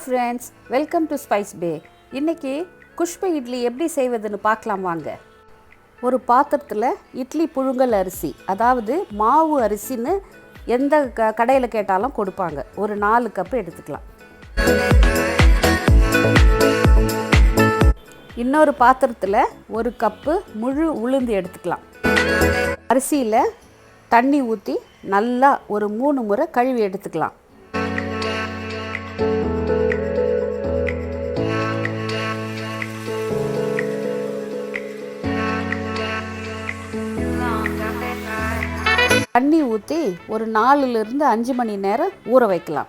Friends, welcome to spice பே. இன்றைக்கி குஷ்பு இட்லி எப்படி செய்வதுன்னு பார்க்கலாம் வாங்க. ஒரு பாத்திரத்தில் இட்லி புழுங்கல் அரிசி, அதாவது மாவு அரிசின்னு எந்த கடையில் கேட்டாலும் கொடுப்பாங்க, ஒரு 4 கப்பு எடுத்துக்கலாம். இன்னொரு பாத்திரத்தில் 1 கப்பு முழு உளுந்து எடுத்துக்கலாம். அரிசியில் தண்ணி ஊற்றி நல்லா ஒரு 3 முறை கழுவி எடுத்துக்கலாம். தண்ணி ஊற்றி ஒரு 4லிருந்து 5 மணி நேரம் ஊற வைக்கலாம்.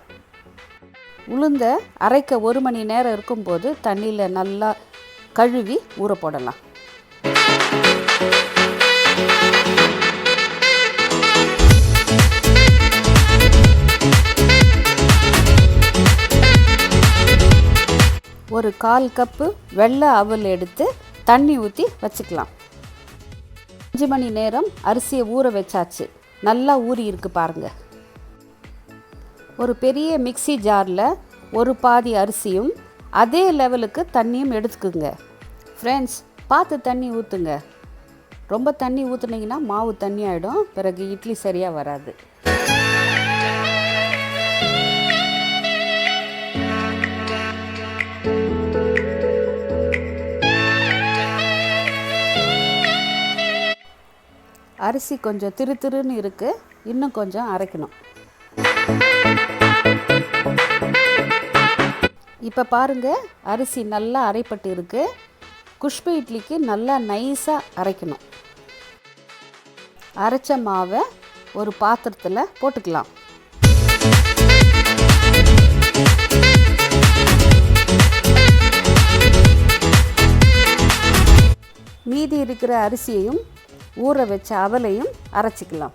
உளுந்த அரைக்க 1 மணி நேரம் இருக்கும்போது தண்ணியில் நல்லா கழுவி ஊற போடலாம். ஒரு 1/4 கப்பு வெள்ளை அவல் எடுத்து தண்ணி ஊற்றி வச்சுக்கலாம். 5 மணி நேரம் அரிசியை ஊற வச்சாச்சு. நல்லா ஊறி இருக்கு பாருங்கள். ஒரு பெரிய மிக்ஸி ஜாரில் ஒரு பாதி அரிசியும் அதே லெவலுக்கு தண்ணியும் எடுத்துக்குங்க. ஃப்ரெண்ட்ஸ், பார்த்து தண்ணி ஊற்றுங்க. ரொம்ப தண்ணி ஊற்றுனீங்கன்னா மாவு தண்ணி ஆகிடும், பிறகு இட்லி சரியாக வராது. அரிசி கொஞ்சம் திருன்னு இருக்குது, இன்னும் கொஞ்சம் அரைக்கணும். இப்போ பாருங்கள், அரிசி நல்லா அரைப்பட்டு இருக்குது. குஷ்பு இட்லிக்கு நல்லா நைஸாக அரைக்கணும். அரைச்ச மாவை ஒரு பாத்திரத்தில் போட்டுக்கலாம். மீதி இருக்கிற அரிசியையும் ஊற வச்ச அவலையும் அரைச்சிக்கலாம்.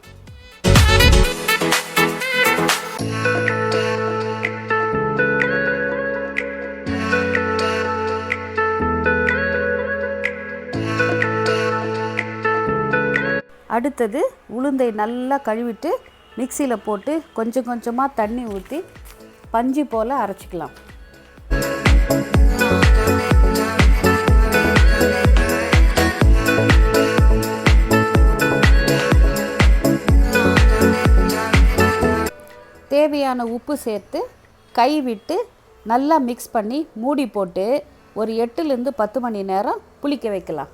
அடுத்தது உளுந்தை நல்லா கழுவிட்டு மிக்சியில் போட்டு கொஞ்சம் கொஞ்சமாக தண்ணி ஊற்றி பஞ்சு போல் அரைச்சிக்கலாம். தேவையான உப்பு சேர்த்து கை விட்டு நல்லா மிக்ஸ் பண்ணி மூடி போட்டு ஒரு 8லிருந்து 10 மணி நேரம் புளிக்க வைக்கலாம்.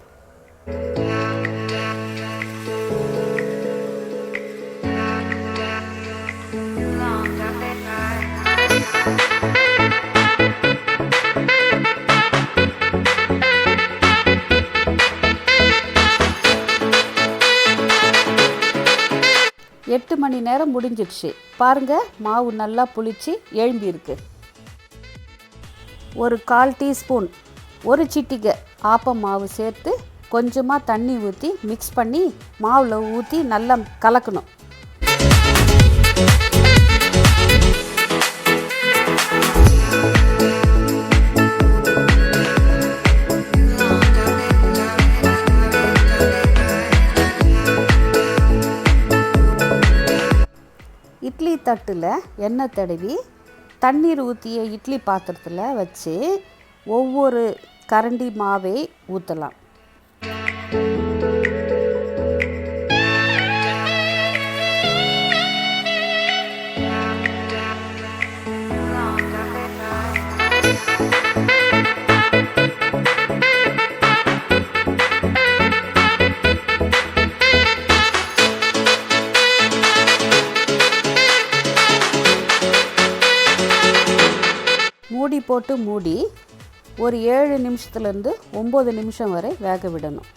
எட்டு மணி நேரம் முடிஞ்சிடுச்சு. பாருங்கள், மாவு நல்லா புளிச்சு எழும்பி இருக்கு. ஒரு 1/4 டீஸ்பூன், ஒரு சிட்டிகை ஆப்பம் மாவு சேர்த்து கொஞ்சமாக தண்ணி ஊற்றி மிக்ஸ் பண்ணி மாவில் ஊற்றி நல்லா கலக்கணும். இட்லி தட்டில் எண்ணெய் தடவி தண்ணீர் ஊற்றிய இட்லி பாத்திரத்தில் வச்சு ஒவ்வொரு கரண்டி மாவை ஊற்றலாம். மூடி போட்டு மூடி ஒரு 7 நிமிஷத்துலேருந்து 9 நிமிஷம் வரை வேக விடணும்.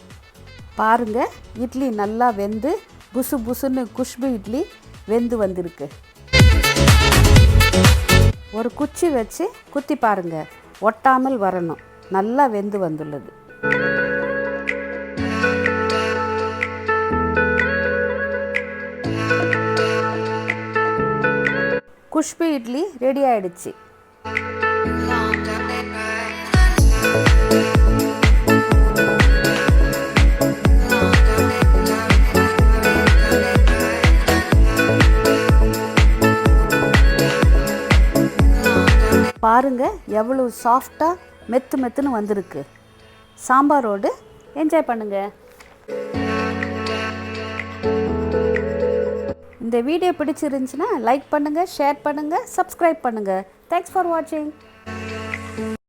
பாருங்கள், இட்லி நல்லா வெந்து புசு புசுன்னு குஷ்பு இட்லி வெந்து வந்திருக்கு. ஒரு குச்சி வச்சு குத்தி பாருங்கள், ஒட்டாமல் வரணும். நல்லா வெந்து வந்துள்ளது. குஷ்பு இட்லி ரெடி ஆயிடுச்சு. பாருங்கள் எவ்வளோ சாஃப்டாக மெத்துன்னு வந்திருக்கு. சாம்பாரோடு என்ஜாய் பண்ணுங்கள். இந்த வீடியோ பிடிச்சிருந்துச்சுன்னா லைக் பண்ணுங்கள், ஷேர் பண்ணுங்கள், சப்ஸ்கிரைப் பண்ணுங்கள். தேங்க்ஸ் ஃபார் வாட்சிங்.